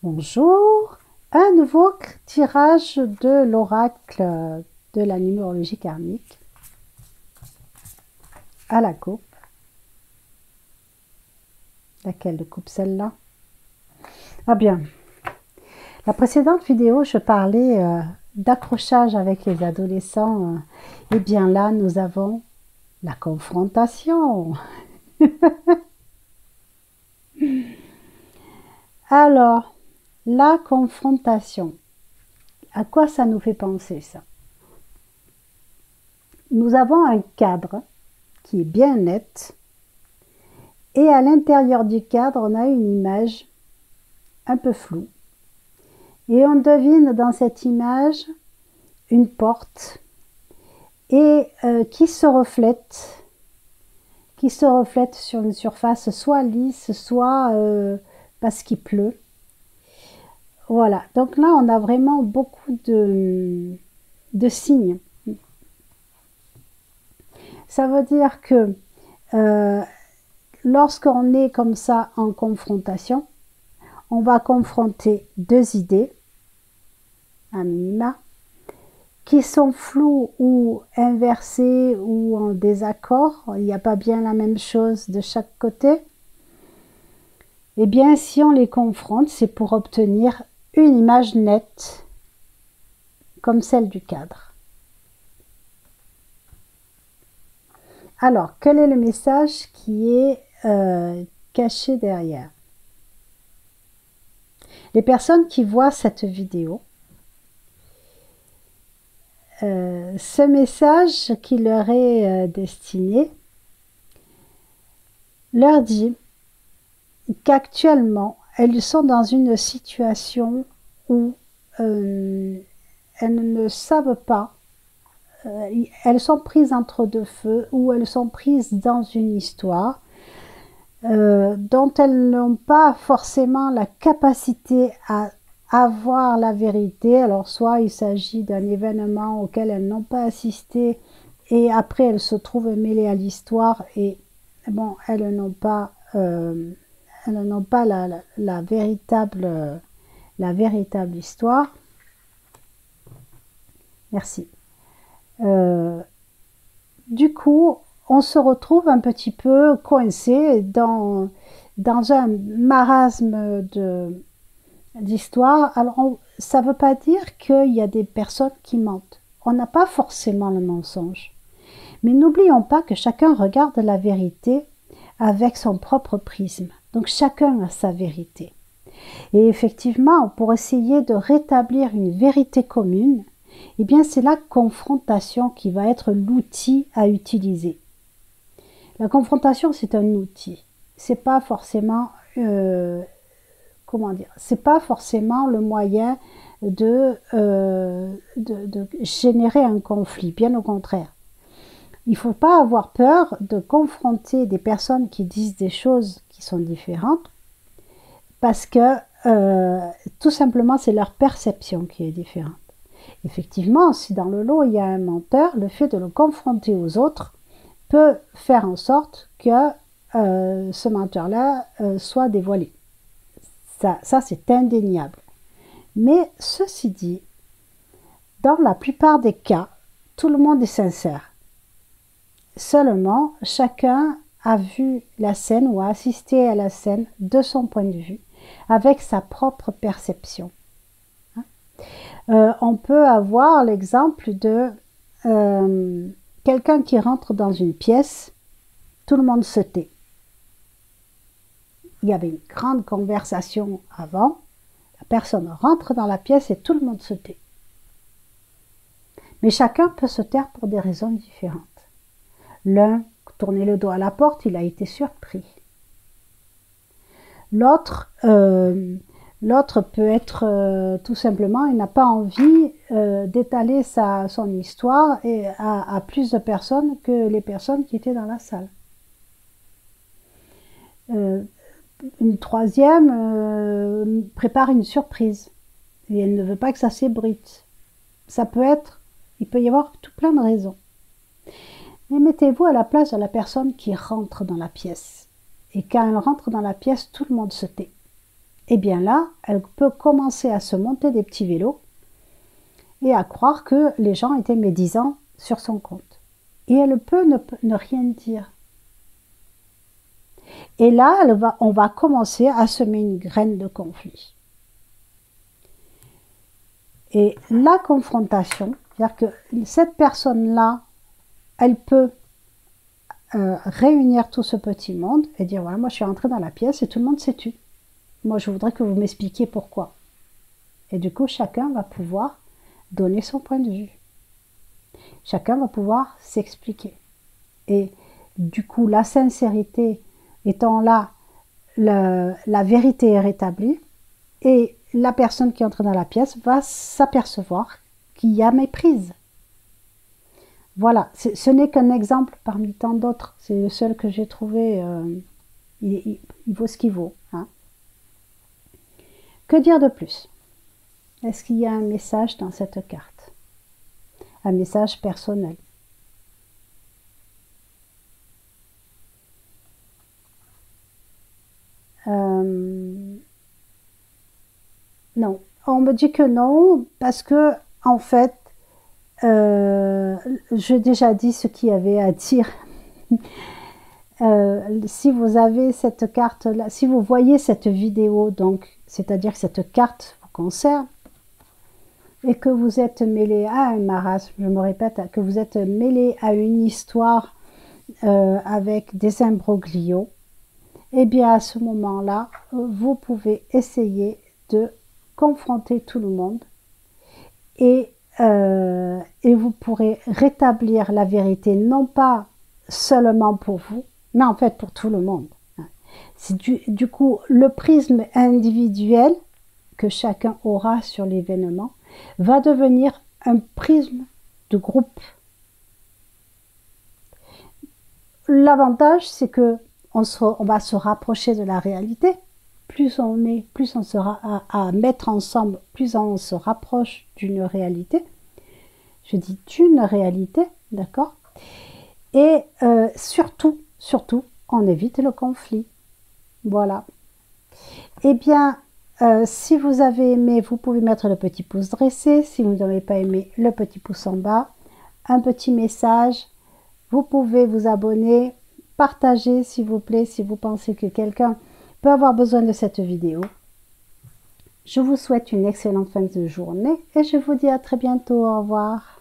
Bonjour, un nouveau tirage de l'oracle de la numérologie karmique à la coupe. Laquelle de coupe, celle-là? Ah bien, la précédente vidéo, je parlais d'accrochage avec les adolescents. Et bien là, nous avons la confrontation. Alors, la confrontation, à quoi ça nous fait penser ça? Nous avons un cadre qui est bien net et à l'intérieur du cadre, on a une image un peu floue et on devine dans cette image une porte et qui se reflète sur une surface soit lisse, soit parce qu'il pleut. Voilà, donc là on a vraiment beaucoup de signes. Ça veut dire que lorsqu'on est comme ça en confrontation, on va confronter deux idées, à minima, qui sont floues ou inversées ou en désaccord. Il n'y a pas bien la même chose de chaque côté. Eh bien, si on les confronte, c'est pour obtenir une image nette, comme celle du cadre. Alors, quel est le message qui est caché derrière? Les personnes qui voient cette vidéo, ce message qui leur est destiné leur dit qu'actuellement, elles sont dans une situation où elles ne savent pas, elles sont prises entre deux feux, ou elles sont prises dans une histoire dont elles n'ont pas forcément la capacité à avoir la vérité. Alors soit il s'agit d'un événement auquel elles n'ont pas assisté et après elles se trouvent mêlées à l'histoire et bon, elles n'ont pas la véritable histoire. Merci. Du coup, on se retrouve un petit peu coincé dans un marasme d'histoire. Alors, ça ne veut pas dire qu'il y a des personnes qui mentent. On n'a pas forcément le mensonge. Mais n'oublions pas que chacun regarde la vérité avec son propre prisme. Donc chacun a sa vérité. Et effectivement, pour essayer de rétablir une vérité commune, eh bien c'est la confrontation qui va être l'outil à utiliser. La confrontation, c'est un outil. C'est pas forcément c'est pas forcément le moyen de générer un conflit, bien au contraire. Il ne faut pas avoir peur de confronter des personnes qui disent des choses qui sont différentes parce que tout simplement c'est leur perception qui est différente. Effectivement, si dans le lot il y a un menteur, le fait de le confronter aux autres peut faire en sorte que ce menteur-là soit dévoilé. Ça c'est indéniable. Mais ceci dit, dans la plupart des cas, tout le monde est sincère. Seulement, chacun a vu la scène ou a assisté à la scène de son point de vue, avec sa propre perception. On peut avoir l'exemple de quelqu'un qui rentre dans une pièce, tout le monde se tait. Il y avait une grande conversation avant, la personne rentre dans la pièce et tout le monde se tait. Mais chacun peut se taire pour des raisons différentes. L'un tournait le dos à la porte, il a été surpris. L'autre peut être tout simplement, il n'a pas envie d'étaler son histoire à plus de personnes que les personnes qui étaient dans la salle. Une troisième prépare une surprise et elle ne veut pas que ça s'ébruite. Il peut y avoir tout plein de raisons. Mais mettez-vous à la place de la personne qui rentre dans la pièce. Et quand elle rentre dans la pièce, tout le monde se tait. eh bien là, elle peut commencer à se monter des petits vélos et à croire que les gens étaient médisants sur son compte. Et elle peut ne rien dire. Et là, on va commencer à semer une graine de conflit. Et la confrontation, c'est-à-dire que cette personne-là, elle peut réunir tout ce petit monde et dire, voilà, moi je suis entrée dans la pièce et tout le monde s'est tu. Moi je voudrais que vous m'expliquiez pourquoi. Et du coup, chacun va pouvoir donner son point de vue. Chacun va pouvoir s'expliquer. Et du coup, la sincérité étant là, la vérité est rétablie et la personne qui entre dans la pièce va s'apercevoir qu'il y a méprise. Voilà, ce n'est qu'un exemple parmi tant d'autres. C'est le seul que j'ai trouvé. Il vaut ce qu'il vaut. Hein. Que dire de plus? Est-ce qu'il y a un message dans cette carte? Un message personnel? Non, on me dit que non, parce que, en fait, j'ai déjà dit ce qu'il y avait à dire. Si vous avez cette carte-là, si vous voyez cette vidéo, donc, c'est-à-dire que cette carte vous concerne, et que vous êtes mêlé à un marasme, je me répète, que vous êtes mêlé à une histoire avec des imbroglios, eh bien à ce moment-là, vous pouvez essayer de confronter tout le monde et vous pourrez rétablir la vérité, non pas seulement pour vous, mais en fait pour tout le monde. C'est du coup le prisme individuel que chacun aura sur l'événement va devenir un prisme de groupe. L'avantage, c'est que on va se rapprocher de la réalité. Plus on sera à mettre ensemble, plus on se rapproche d'une réalité. Je dis d'une réalité, d'accord? Et surtout, on évite le conflit. Voilà. Eh bien, si vous avez aimé, vous pouvez mettre le petit pouce dressé. Si vous n'avez pas aimé, le petit pouce en bas. Un petit message. Vous pouvez vous abonner, partager s'il vous plaît, si vous pensez que quelqu'un peut avoir besoin de cette vidéo. Je vous souhaite une excellente fin de journée et je vous dis à très bientôt. Au revoir.